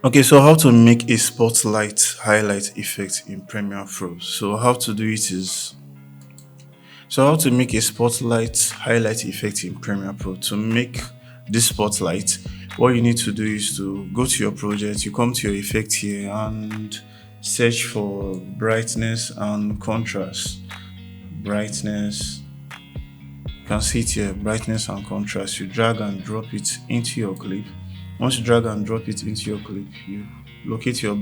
Okay, so how to make a spotlight highlight effect in Premiere Pro. So how to make a spotlight highlight effect in Premiere Pro. To make this spotlight, what you need to do is to go to your project, you come to your effect here and search for brightness and contrast. Brightness, you can see it here, brightness and contrast. You drag and drop it into your clip. Once you drag and drop it into your clip, you locate your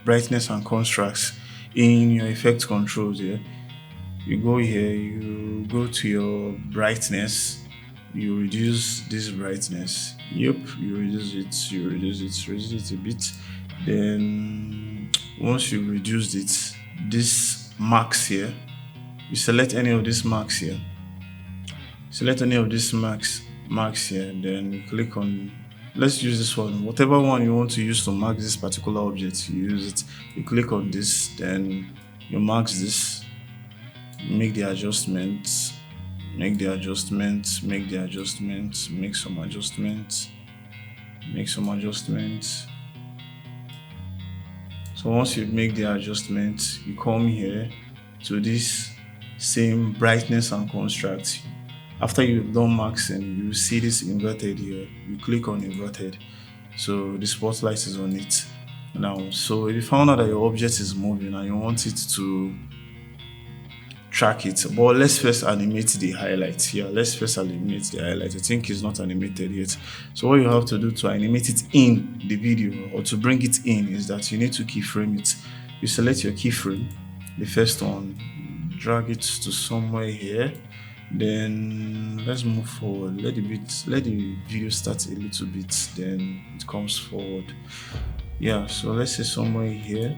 brightness and contrast in your effect controls here. You go here, you go to your brightness, you reduce this brightness. Yep, you reduce it a bit. Then once you reduced it, this marks here, you select any of these marks here. Select any of these marks here, then you click on, let's use this one, whatever one you want to use to mark this particular object, you use it. You click on this, then you mark this, make the adjustments, make some adjustments, so once you make the adjustments, you come here to this same brightness and contrast. After you've done maxing, you see this inverted here. You click on inverted, so the spotlight is on it now. So if you found out that your object is moving and you want it to track it, but let's first animate the highlights here. I think it's not animated yet. So what you have to do to animate it in the video or to bring it in is that you need to keyframe it. You select your keyframe, the first one, drag it to somewhere here. Then let's move forward. Let the video start a little bit, then it comes forward. Yeah, so let's say somewhere here.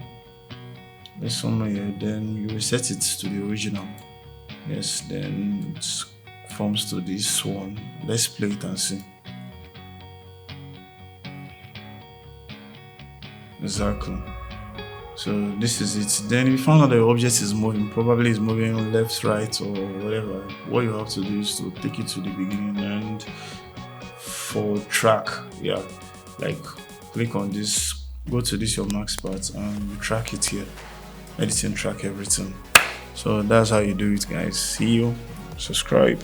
Then you reset it to the original. Yes, then it forms to this one. Let's play it and see. Exactly. So this is it. Then if you found out the object is moving, probably is moving left, right, or whatever, what you have to do is to take it to the beginning and for track, yeah, like click on this, go to this your max part and you track it here. Editing, track everything. So that's how you do it, guys. See you. Subscribe.